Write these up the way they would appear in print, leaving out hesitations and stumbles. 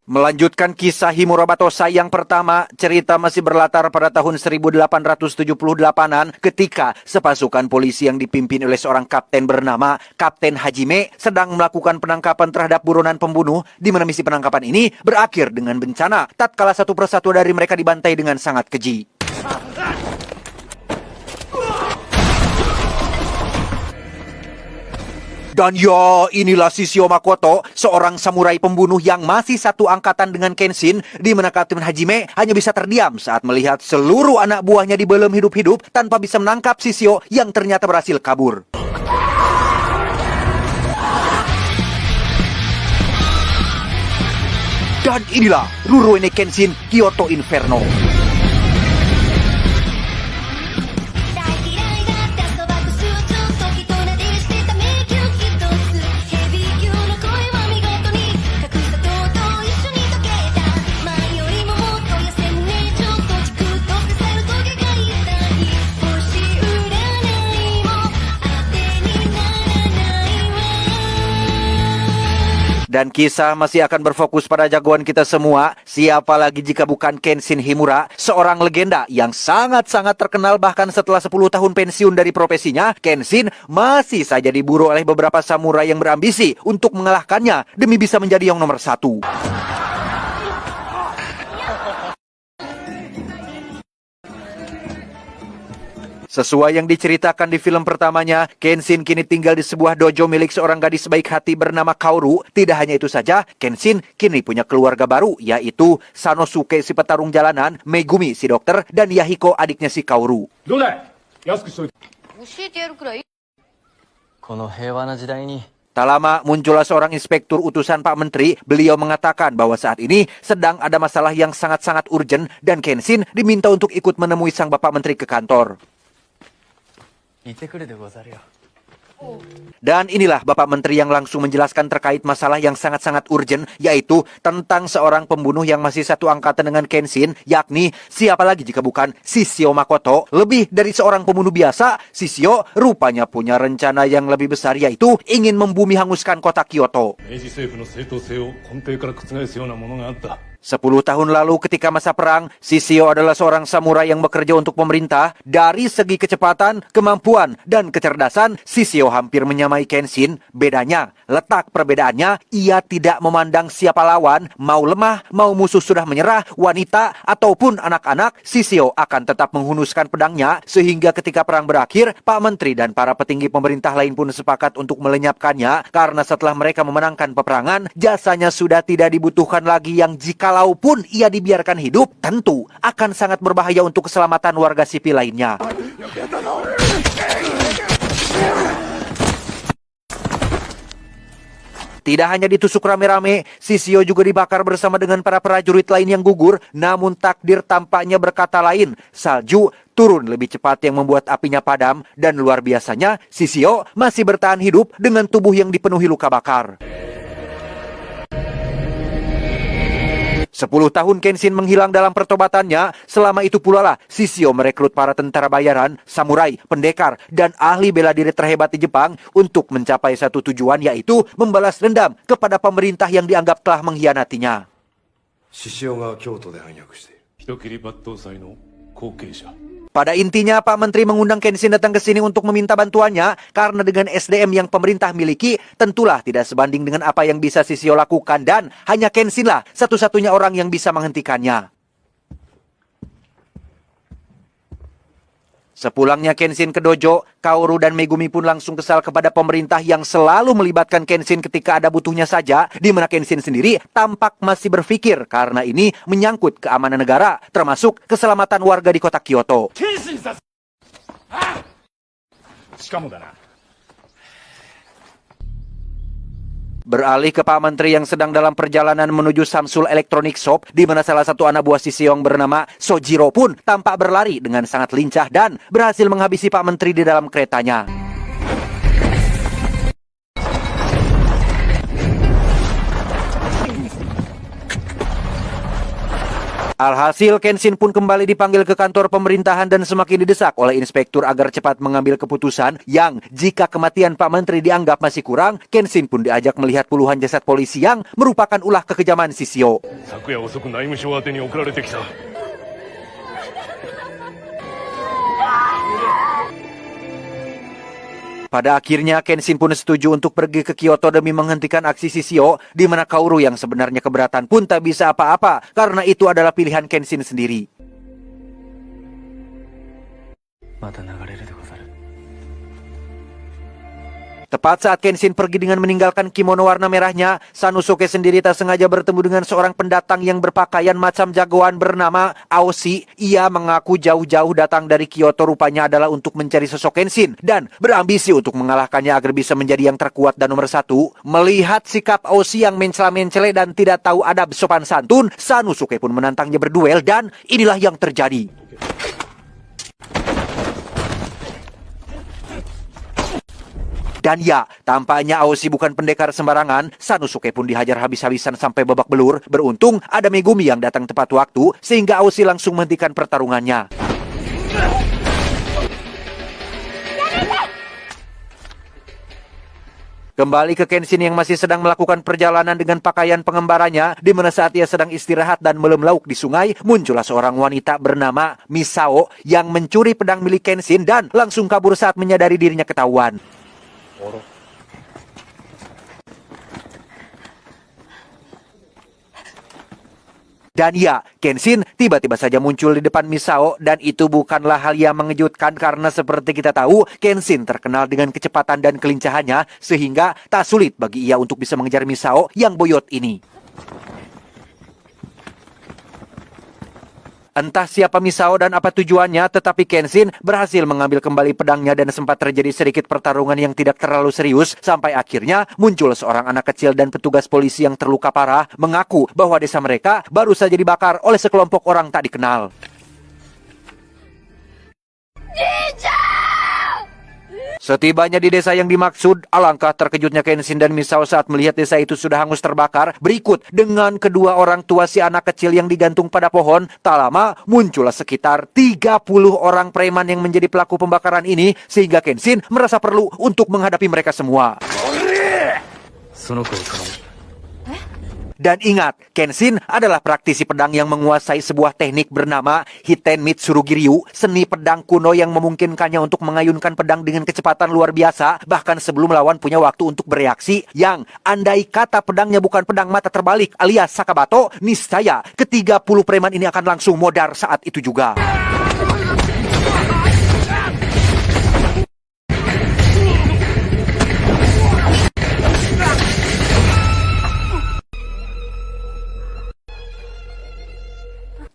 Melanjutkan kisah Himura Batosai yang pertama, cerita masih berlatar pada tahun 1878-an ketika sepasukan polisi yang dipimpin oleh seorang kapten bernama Kapten Hajime sedang melakukan penangkapan terhadap buronan pembunuh, di mana misi penangkapan ini berakhir dengan bencana tatkala satu persatu dari mereka dibantai dengan sangat keji. Dan ya, inilah Shishio Makoto, seorang samurai pembunuh yang masih satu angkatan dengan Kenshin, di mana Kapten Hajime hanya bisa terdiam saat melihat seluruh anak buahnya dibelem hidup-hidup tanpa bisa menangkap Shishio yang ternyata berhasil kabur. Dan inilah Rurouni Kenshin Kyoto Inferno. Dan kisah masih akan berfokus pada jagoan kita semua. Siapa lagi jika bukan Kenshin Himura, seorang legenda yang sangat-sangat terkenal bahkan setelah 10 tahun pensiun dari profesinya. Kenshin masih saja diburu oleh beberapa samurai yang berambisi untuk mengalahkannya demi bisa menjadi yang nomor 1. Sesuai yang diceritakan di film pertamanya, Kenshin kini tinggal di sebuah dojo milik seorang gadis baik hati bernama Kaoru. Tidak hanya itu saja, Kenshin kini punya keluarga baru, yaitu Sanosuke si petarung jalanan, Megumi si dokter, dan Yahiko adiknya si Kaoru. Tak lama muncullah seorang inspektur utusan Pak Menteri. Beliau mengatakan bahwa saat ini sedang ada masalah yang sangat-sangat urgent dan Kenshin diminta untuk ikut menemui sang Bapak Menteri ke kantor. Dan inilah Bapak Menteri yang langsung menjelaskan terkait masalah yang sangat-sangat urgent, yaitu tentang seorang pembunuh yang masih satu angkatan dengan Kenshin, yakni siapa lagi jika bukan Shishio Makoto. Lebih dari seorang pembunuh biasa, Shishio rupanya punya rencana yang lebih besar, yaitu ingin membumi hanguskan kota Kyoto. 10 tahun lalu ketika masa perang, Shishio adalah seorang samurai yang bekerja untuk pemerintah. Dari segi kecepatan, kemampuan, dan kecerdasan, Shishio hampir menyamai Kenshin. Bedanya, letak perbedaannya, ia tidak memandang siapa lawan, mau lemah, mau musuh sudah menyerah, wanita, ataupun anak-anak, Shishio akan tetap menghunuskan pedangnya, sehingga ketika perang berakhir, Pak Menteri dan para petinggi pemerintah lain pun sepakat untuk melenyapkannya, karena setelah mereka memenangkan peperangan, jasanya sudah tidak dibutuhkan lagi yang kalaupun ia dibiarkan hidup, tentu akan sangat berbahaya untuk keselamatan warga sipil lainnya. Tidak hanya ditusuk rame-rame, Shishio juga dibakar bersama dengan para prajurit lain yang gugur. Namun takdir tampaknya berkata lain. Salju turun lebih cepat yang membuat apinya padam. Dan luar biasanya, Shishio masih bertahan hidup dengan tubuh yang dipenuhi luka bakar. 10 tahun Kenshin menghilang dalam pertobatannya. Selama itu pula lah Shishio merekrut para tentara bayaran, samurai, pendekar, dan ahli bela diri terhebat di Jepang untuk mencapai satu tujuan, yaitu membalas dendam kepada pemerintah yang dianggap telah mengkhianatinya. Pada intinya, Pak Menteri mengundang Kenshin datang ke sini untuk meminta bantuannya, karena dengan SDM yang pemerintah miliki, tentulah tidak sebanding dengan apa yang bisa Shishio lakukan, dan hanya Kenshin lah satu-satunya orang yang bisa menghentikannya. Sepulangnya Kenshin ke dojo, Kaoru dan Megumi pun langsung kesal kepada pemerintah yang selalu melibatkan Kenshin ketika ada butuhnya saja, di mana Kenshin sendiri tampak masih berpikir karena ini menyangkut keamanan negara, termasuk keselamatan warga di kota Kyoto. Beralih ke Pak Menteri yang sedang dalam perjalanan menuju Samsung Electronic Shop, di mana salah satu anak buah Shishio yang bernama Sojiro pun tampak berlari dengan sangat lincah dan berhasil menghabisi Pak Menteri di dalam keretanya. Alhasil, Kenshin pun kembali dipanggil ke kantor pemerintahan dan semakin didesak oleh inspektur agar cepat mengambil keputusan yang jika kematian Pak Menteri dianggap masih kurang, Kenshin pun diajak melihat puluhan jasad polisi yang merupakan ulah kekejaman Shishio. Pada akhirnya, Kenshin pun setuju untuk pergi ke Kyoto demi menghentikan aksi Shishio, di mana Kaoru yang sebenarnya keberatan pun tak bisa apa-apa, karena itu adalah pilihan Kenshin sendiri. Tepat saat Kenshin pergi dengan meninggalkan kimono warna merahnya, Sanosuke sendiri tak sengaja bertemu dengan seorang pendatang yang berpakaian macam jagoan bernama Aoshi. Ia mengaku jauh-jauh datang dari Kyoto, rupanya adalah untuk mencari sosok Kenshin dan berambisi untuk mengalahkannya agar bisa menjadi yang terkuat dan nomor satu. Melihat sikap Aoshi yang mencela-mencele dan tidak tahu adab sopan santun, Sanosuke pun menantangnya berduel dan inilah yang terjadi. Dan ya, tampaknya Aoshi bukan pendekar sembarangan. Sanosuke pun dihajar habis-habisan sampai babak belur. Beruntung ada Megumi yang datang tepat waktu, sehingga Aoshi langsung menghentikan pertarungannya. Kembali ke Kenshin yang masih sedang melakukan perjalanan dengan pakaian pengembaranya, di mana saat ia sedang istirahat dan melem lauk di sungai, muncullah seorang wanita bernama Misao yang mencuri pedang milik Kenshin dan langsung kabur saat menyadari dirinya ketahuan. Dan ya, Kenshin tiba-tiba saja muncul di depan Misao dan itu bukanlah hal yang mengejutkan karena seperti kita tahu, Kenshin terkenal dengan kecepatan dan kelincahannya sehingga tak sulit bagi ia untuk bisa mengejar Misao yang boyot ini. Entah siapa Misao dan apa tujuannya, tetapi Kenshin berhasil mengambil kembali pedangnya dan sempat terjadi sedikit pertarungan yang tidak terlalu serius sampai akhirnya muncul seorang anak kecil dan petugas polisi yang terluka parah mengaku bahwa desa mereka baru saja dibakar oleh sekelompok orang tak dikenal. Setibanya di desa yang dimaksud, alangkah terkejutnya Kenshin dan Misao saat melihat desa itu sudah hangus terbakar. Berikut dengan kedua orang tua si anak kecil yang digantung pada pohon. Tak lama muncullah sekitar 30 orang preman yang menjadi pelaku pembakaran ini, sehingga Kenshin merasa perlu untuk menghadapi mereka semua. Dan ingat, Kenshin adalah praktisi pedang yang menguasai sebuah teknik bernama Hiten Mitsurugiryu, seni pedang kuno yang memungkinkannya untuk mengayunkan pedang dengan kecepatan luar biasa, bahkan sebelum lawan punya waktu untuk bereaksi, yang andai kata pedangnya bukan pedang mata terbalik alias Sakabato, niscaya ke-30 preman ini akan langsung modar saat itu juga.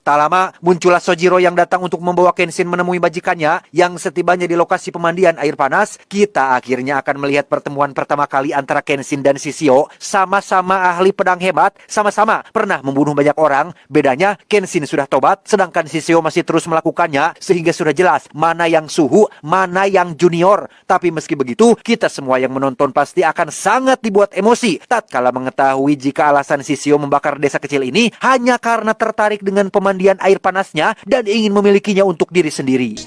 Tak lama, muncullah Sojiro yang datang untuk membawa Kenshin menemui majikannya yang setibanya di lokasi pemandian air panas. Kita akhirnya akan melihat pertemuan pertama kali antara Kenshin dan Shishio. Sama-sama ahli pedang hebat, sama-sama pernah membunuh banyak orang. Bedanya, Kenshin sudah tobat, sedangkan Shishio masih terus melakukannya, sehingga sudah jelas mana yang suhu, mana yang junior. Tapi meski begitu, kita semua yang menonton pasti akan sangat dibuat emosi tatkala mengetahui jika alasan Shishio membakar desa kecil ini hanya karena tertarik dengan pemandian air panasnya dan ingin memilikinya untuk diri sendiri.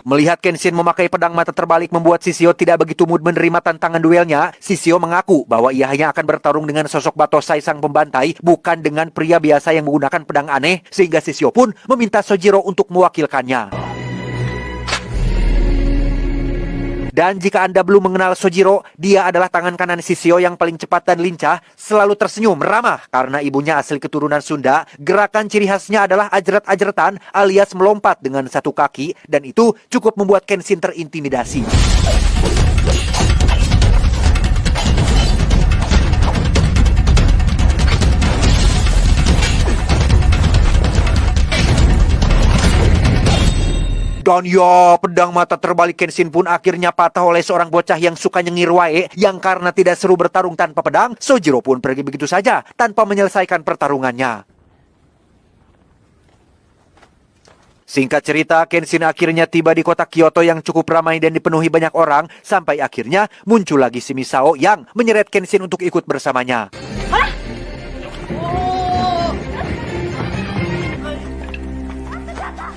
Melihat Kenshin memakai pedang mata terbalik membuat Shishio tidak begitu mood menerima tantangan duelnya. Shishio mengaku bahwa ia hanya akan bertarung dengan sosok Batosai sang pembantai, bukan dengan pria biasa yang menggunakan pedang aneh, sehingga Shishio pun meminta Sojiro untuk mewakilkannya. Dan jika Anda belum mengenal Sojiro, dia adalah tangan kanan Shishio yang paling cepat dan lincah, selalu tersenyum, ramah karena ibunya asli keturunan Sunda. Gerakan ciri khasnya adalah ajret-ajretan alias melompat dengan satu kaki, dan itu cukup membuat Kenshin terintimidasi. Dan ya, pedang mata terbalik Kenshin pun akhirnya patah oleh seorang bocah yang suka nyengir wae, yang karena tidak seru bertarung tanpa pedang, Sojiro pun pergi begitu saja tanpa menyelesaikan pertarungannya. Singkat cerita, Kenshin akhirnya tiba di kota Kyoto yang cukup ramai dan dipenuhi banyak orang, sampai akhirnya muncul lagi si Misao yang menyeret Kenshin untuk ikut bersamanya.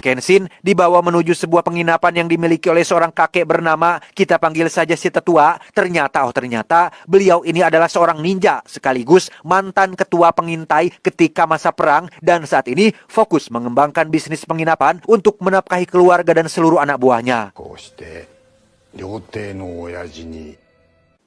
Kenshin dibawa menuju sebuah penginapan yang dimiliki oleh seorang kakek bernama, kita panggil saja si tetua. Ternyata beliau ini adalah seorang ninja sekaligus mantan ketua pengintai ketika masa perang dan saat ini fokus mengembangkan bisnis penginapan untuk menafkahi keluarga dan seluruh anak buahnya.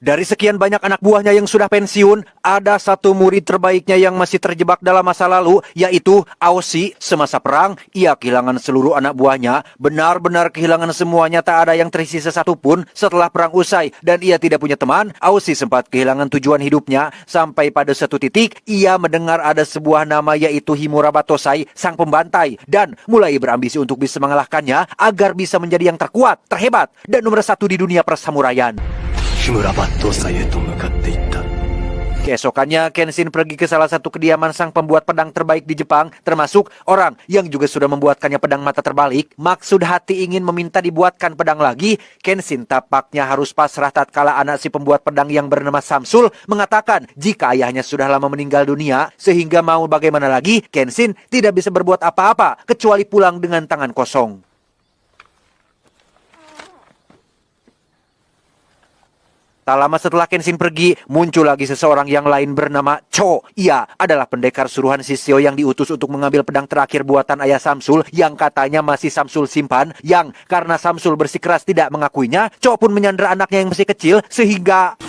Dari sekian banyak anak buahnya yang sudah pensiun, ada satu murid terbaiknya yang masih terjebak dalam masa lalu, yaitu Aoshi. Semasa perang, ia kehilangan seluruh anak buahnya, benar-benar kehilangan semuanya, tak ada yang tersisa satupun. Setelah perang usai dan ia tidak punya teman, Aoshi sempat kehilangan tujuan hidupnya, sampai pada satu titik, ia mendengar ada sebuah nama yaitu Himura Batosai, sang pembantai, dan mulai berambisi untuk bisa mengalahkannya, agar bisa menjadi yang terkuat, terhebat, dan nomor satu di dunia persamuraian. Keesokannya, Kenshin pergi ke salah satu kediaman sang pembuat pedang terbaik di Jepang, termasuk orang yang juga sudah membuatkannya pedang mata terbalik. Maksud hati ingin meminta dibuatkan pedang lagi, Kenshin tapaknya harus pasrah tatkala anak si pembuat pedang yang bernama Samsul mengatakan jika ayahnya sudah lama meninggal dunia, sehingga mau bagaimana lagi, Kenshin tidak bisa berbuat apa-apa kecuali pulang dengan tangan kosong. Tak lama setelah Kenshin pergi, muncul lagi seseorang yang lain bernama Cho. Ia adalah pendekar suruhan Shishio yang diutus untuk mengambil pedang terakhir buatan ayah Samsul yang katanya masih Samsul simpan. Yang karena Samsul bersikeras tidak mengakuinya, Cho pun menyandera anaknya yang masih kecil sehingga...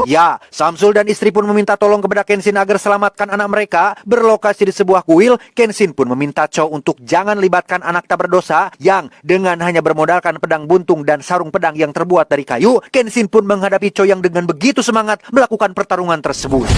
Ya, Samsul dan istri pun meminta tolong kepada Kenshin agar selamatkan anak mereka. Berlokasi di sebuah kuil, Kenshin pun meminta Cho untuk jangan libatkan anak tak berdosa yang dengan hanya bermodalkan pedang buntung dan sarung pedang yang terbuat dari kayu, Kenshin pun menghadapi Cho yang dengan begitu semangat melakukan pertarungan tersebut.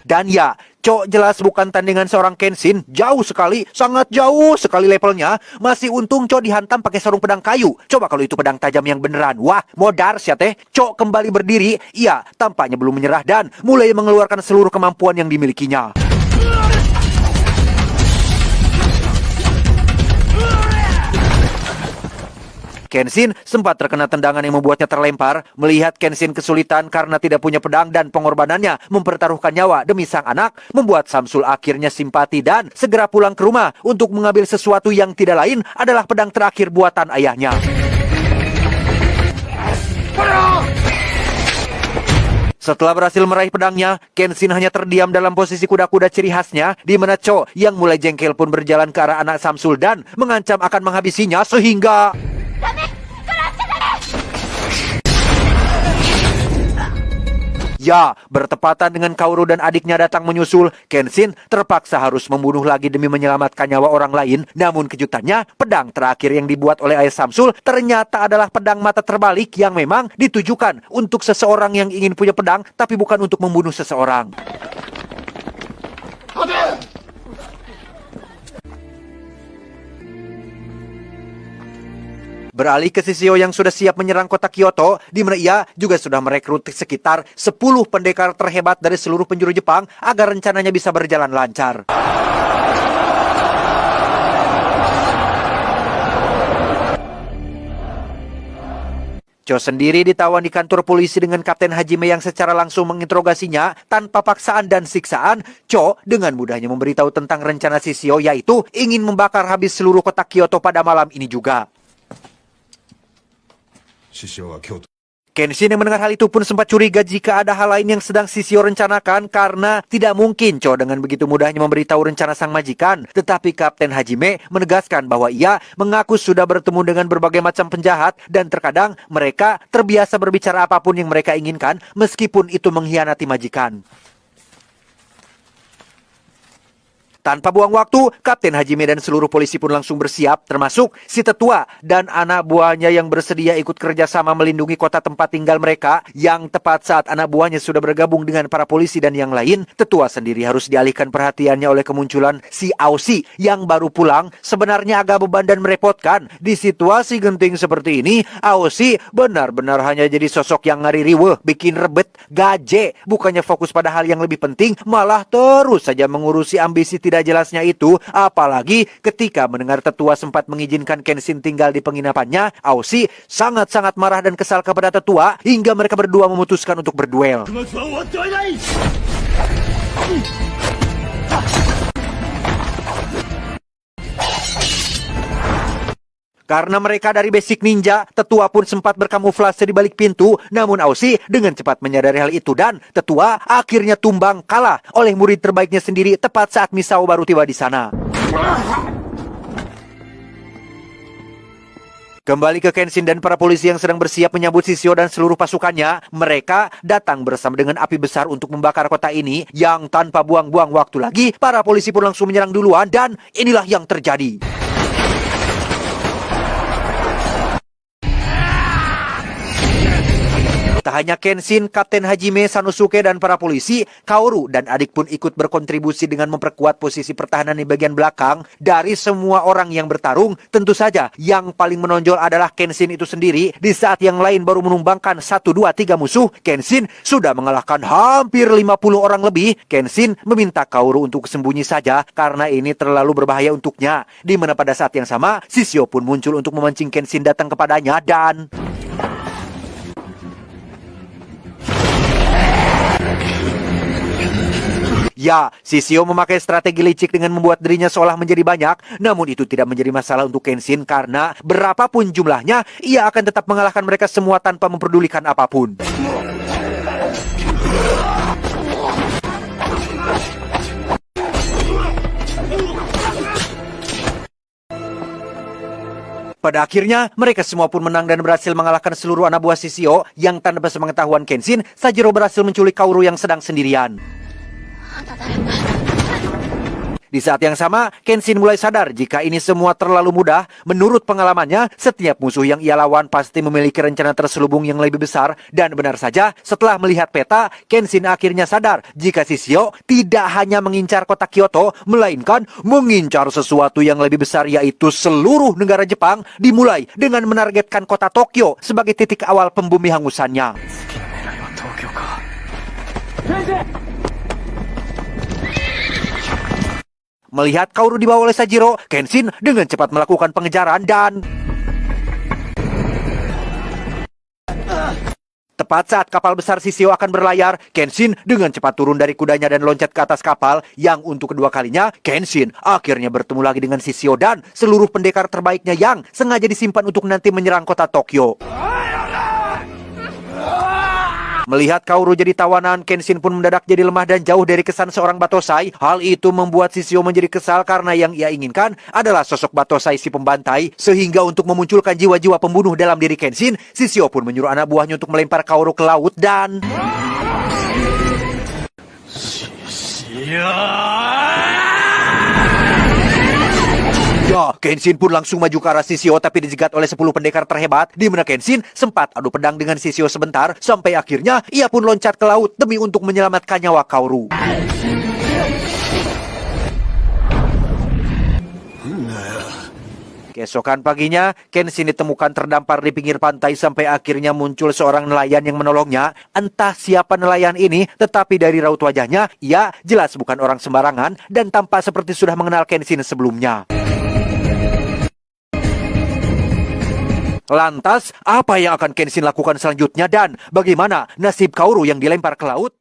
Dan ya, Cho jelas bukan tandingan seorang Kenshin. Jauh sekali, sangat jauh sekali levelnya. Masih untung Cho dihantam pakai sarung pedang kayu. Coba kalau itu pedang tajam yang beneran. Wah, modar sih teh. Cho kembali berdiri. Ia tampaknya belum menyerah dan mulai mengeluarkan seluruh kemampuan yang dimilikinya. Kenshin sempat terkena tendangan yang membuatnya terlempar. Melihat Kenshin kesulitan karena tidak punya pedang dan pengorbanannya mempertaruhkan nyawa demi sang anak, membuat Samsul akhirnya simpati dan segera pulang ke rumah untuk mengambil sesuatu yang tidak lain adalah pedang terakhir buatan ayahnya. Setelah berhasil meraih pedangnya, Kenshin hanya terdiam dalam posisi kuda-kuda ciri khasnya, di mana Cho yang mulai jengkel pun berjalan ke arah anak Samsul dan mengancam akan menghabisinya sehingga... Ya, bertepatan dengan Kaoru dan adiknya datang menyusul, Kenshin terpaksa harus membunuh lagi demi menyelamatkan nyawa orang lain. Namun kejutannya, pedang terakhir yang dibuat oleh ayah Samsul ternyata adalah pedang mata terbalik yang memang ditujukan untuk seseorang yang ingin punya pedang, tapi bukan untuk membunuh seseorang. Beralih ke Shishio yang sudah siap menyerang kota Kyoto, di mana ia juga sudah merekrut sekitar 10 pendekar terhebat dari seluruh penjuru Jepang agar rencananya bisa berjalan lancar. Cho sendiri ditawan di kantor polisi dengan Kapten Hajime yang secara langsung menginterogasinya tanpa paksaan dan siksaan. Cho dengan mudahnya memberitahu tentang rencana Shishio, yaitu ingin membakar habis seluruh kota Kyoto pada malam ini juga. Kenshin yang mendengar hal itu pun sempat curiga jika ada hal lain yang sedang Shishio rencanakan, karena tidak mungkin Cho dengan begitu mudahnya memberitahu rencana sang majikan. Tetapi Kapten Hajime menegaskan bahwa ia mengaku sudah bertemu dengan berbagai macam penjahat dan terkadang mereka terbiasa berbicara apapun yang mereka inginkan meskipun itu mengkhianati majikan. Tanpa buang waktu, Kapten Hajime dan seluruh polisi pun langsung bersiap, termasuk si tetua dan anak buahnya yang bersedia ikut kerjasama melindungi kota tempat tinggal mereka. Yang tepat saat anak buahnya sudah bergabung dengan para polisi dan yang lain, tetua sendiri harus dialihkan perhatiannya oleh kemunculan si Aoshi yang baru pulang. Sebenarnya agak beban dan merepotkan. Di situasi genting seperti ini, Aoshi benar-benar hanya jadi sosok yang ngaririweh, bikin rebet, gaje. Bukannya fokus pada hal yang lebih penting, malah terus saja mengurusi ambisi tidak tidak jelasnya itu, apalagi ketika mendengar tetua sempat mengizinkan Kenshin tinggal di penginapannya, Aoshi sangat-sangat marah dan kesal kepada tetua hingga mereka berdua memutuskan untuk berduel. Karena mereka dari basic ninja, tetua pun sempat berkamuflase di balik pintu. Namun Aoshi dengan cepat menyadari hal itu dan tetua akhirnya tumbang kalah oleh murid terbaiknya sendiri tepat saat Misao baru tiba di sana. Kembali ke Kenshin dan para polisi yang sedang bersiap menyambut Shishio dan seluruh pasukannya, mereka datang bersama dengan api besar untuk membakar kota ini yang tanpa buang-buang waktu lagi, para polisi pun langsung menyerang duluan dan inilah yang terjadi. Tak hanya Kenshin, Kapten Hajime, Sanosuke, dan para polisi, Kaoru dan adik pun ikut berkontribusi dengan memperkuat posisi pertahanan di bagian belakang. Dari semua orang yang bertarung, tentu saja yang paling menonjol adalah Kenshin itu sendiri. Di saat yang lain baru menumbangkan 1, 2, 3 musuh, Kenshin sudah mengalahkan hampir 50 orang lebih. Kenshin meminta Kaoru untuk sembunyi saja karena ini terlalu berbahaya untuknya. Di mana pada saat yang sama, Shishio pun muncul untuk memancing Kenshin datang kepadanya dan... Ya, Shishio memakai strategi licik dengan membuat dirinya seolah menjadi banyak, namun itu tidak menjadi masalah untuk Kenshin karena berapapun jumlahnya, ia akan tetap mengalahkan mereka semua tanpa memperdulikan apapun. Pada akhirnya, mereka semua pun menang dan berhasil mengalahkan seluruh anak buah Shishio yang tanpa sepengetahuan Kenshin, Sanjiro berhasil menculik Kaoru yang sedang sendirian. Di saat yang sama, Kenshin mulai sadar jika ini semua terlalu mudah. Menurut pengalamannya, setiap musuh yang ia lawan pasti memiliki rencana terselubung yang lebih besar. Dan benar saja, setelah melihat peta, Kenshin akhirnya sadar jika Shishio tidak hanya mengincar kota Kyoto, melainkan mengincar sesuatu yang lebih besar, yaitu seluruh negara Jepang, dimulai dengan menargetkan kota Tokyo sebagai titik awal pembumi hangusannya. Melihat Kaoru dibawa oleh Sanjiro, Kenshin dengan cepat melakukan pengejaran dan... Tepat saat kapal besar Shishio akan berlayar, Kenshin dengan cepat turun dari kudanya dan loncat ke atas kapal, yang untuk kedua kalinya, Kenshin akhirnya bertemu lagi dengan Shishio dan seluruh pendekar terbaiknya yang sengaja disimpan untuk nanti menyerang kota Tokyo. Melihat Kaoru jadi tawanan, Kenshin pun mendadak jadi lemah dan jauh dari kesan seorang Batosai. Hal itu membuat Shishio menjadi kesal karena yang ia inginkan adalah sosok Batosai si pembantai. Sehingga untuk memunculkan jiwa-jiwa pembunuh dalam diri Kenshin, Shishio pun menyuruh anak buahnya untuk melempar Kaoru ke laut dan... Ya, Kenshin pun langsung maju ke arah Shishio tapi dijegat oleh 10 pendekar terhebat, di mana Kenshin sempat adu pedang dengan Shishio sebentar sampai akhirnya ia pun loncat ke laut demi untuk menyelamatkan nyawa Kaoru. Keesokan paginya, Kenshin ditemukan terdampar di pinggir pantai sampai akhirnya muncul seorang nelayan yang menolongnya. Entah siapa nelayan ini, tetapi dari raut wajahnya, ia jelas bukan orang sembarangan dan tampak seperti sudah mengenal Kenshin sebelumnya. Lantas, apa yang akan Kenshin lakukan selanjutnya dan bagaimana nasib Kaoru yang dilempar ke laut?